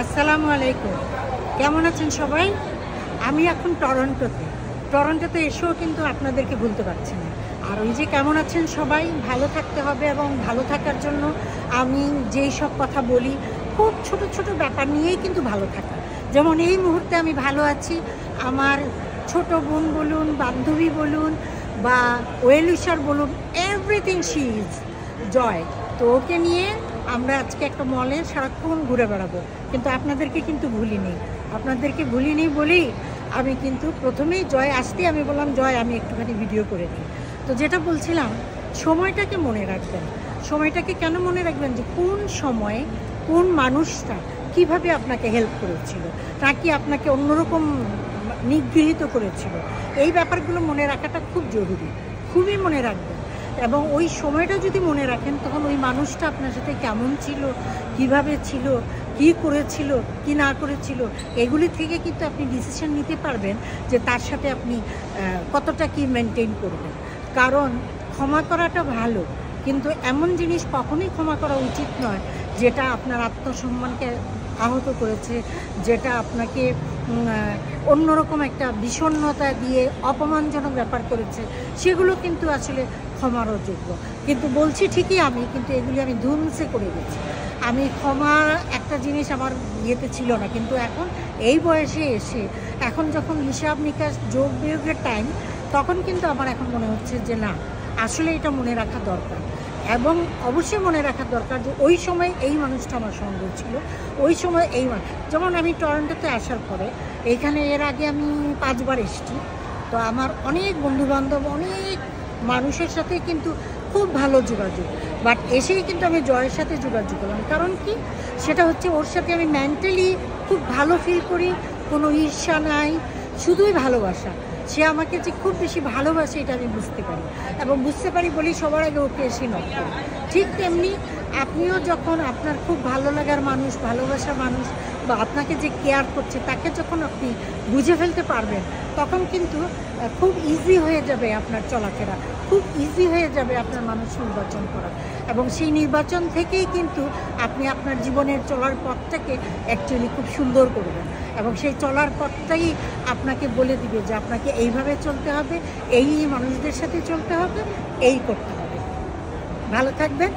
আসসালামু আলাইকুম। কেমন আছেন সবাই? আমি এখন টরন্টোতে এসেও কিন্তু আপনাদেরকে ভুলতে পারছি না। আর ওই যে কেমন আছেন সবাই, ভালো থাকতে হবে এবং ভালো থাকার জন্য আমি যেই সব কথা বলি খুব ছোট ছোট ব্যাপার নিয়েই কিন্তু ভালো থাকা। যেমন এই মুহূর্তে আমি ভালো আছি, আমার ছোট বোন বলুন, বান্ধবী বলুন বা ওয়েল উইশার বলুন, এভরিথিং শি ইজ জয়। তো ওকে নিয়ে আমরা আজকে একটা মলে সারাক্ষণ ঘুরে বেড়াবো, কিন্তু আপনাদেরকে কিন্তু ভুলিনি বলেই আমি কিন্তু প্রথমেই জয় আসতেই আমি বললাম, জয় আমি একটুখানি ভিডিও করে নিই। তো যেটা বলছিলাম, সময়টাকে মনে রাখবেন। সময়টাকে কেন মনে রাখবেন? যে কোন সময়ে কোন মানুষটা কিভাবে আপনাকে হেল্প করেছিল, নাকি আপনাকে অন্যরকম নিগৃহীত করেছিল, এই ব্যাপারগুলো মনে রাখাটা খুব জরুরি, খুবই মনে রাখবেন। এবং ওই সময়টা যদি মনে রাখেন, তখন ওই মানুষটা আপনার সাথে কেমন ছিল, কিভাবে ছিল, কি করেছিল, কি না করেছিল, এগুলি থেকে কিন্তু আপনি ডিসিশন নিতে পারবেন যে তার সাথে আপনি কতটা কি মেনটেন করবেন। কারণ ক্ষমা করাটা ভালো, কিন্তু এমন জিনিস কখনোই ক্ষমা করা উচিত নয় যেটা আপনার আত্মসম্মানকে আহত করেছে, যেটা আপনাকে অন্যরকম একটা বিষণ্ণতা দিয়ে অপমানজনক ব্যাপার করেছে। সেগুলো কিন্তু আসলে ক্ষমার অযোগ্য। কিন্তু বলছি ঠিকই, আমি কিন্তু এগুলি আমি ধুমসে করে গেছি। আমি ক্ষমা একটা জিনিস আমার ইয়েতে ছিল না, কিন্তু এখন এই বয়সে এসে এখন যখন হিসাব নিকাশ যোগ বিয়োগের টাইম, তখন কিন্তু আমার এখন মনে হচ্ছে যে না, আসলে এটা মনে রাখা দরকার। এবং অবশ্যই মনে রাখা দরকার যে ওই সময় এই মানুষটা আমার সঙ্গে ছিল, ওই সময় এই যেমন আমি টরন্টোতে আসার পরে, এখানে এর আগে আমি 5 বার এসেছি। তো আমার অনেক বন্ধুবান্ধব, অনেক মানুষের সাথে কিন্তু খুব ভালো যোগাযোগ, বাট এসেই কিন্তু আমি জয়ের সাথে যোগাযোগ করলাম। কারণ কি? সেটা হচ্ছে ওর সাথে আমি মেন্টালি খুব ভালো ফিল করি, কোনো ঈর্ষা নাই, শুধুই ভালোবাসা। সে আমাকে যে খুব বেশি ভালোবাসে এটা আমি বুঝতে পারি, এবং বুঝতে পারি বলেই সবার আগে ওকে এসে নক করি। ঠিক তেমনি আপনিও যখন আপনার খুব ভালো লাগার মানুষ, ভালোবাসার মানুষ বা আপনাকে যে কেয়ার করছে তাকে যখন আপনি বুঝে ফেলতে পারবেন, তখন কিন্তু খুব ইজি হয়ে যাবে আপনার চলাফেরা, খুব ইজি হয়ে যাবে আপনার মানুষ নির্বাচন করা। এবং সেই নির্বাচন থেকেই কিন্তু আপনি আপনার জীবনের চলার পথটাকে অ্যাকচুয়ালি খুব সুন্দর করবেন, এবং সেই চলার পথটাই আপনাকে বলে দিবে যে আপনাকে এইভাবে চলতে হবে, এই মানুষদের সাথে চলতে হবে, এই করতে হবে। ভালো থাকবেন।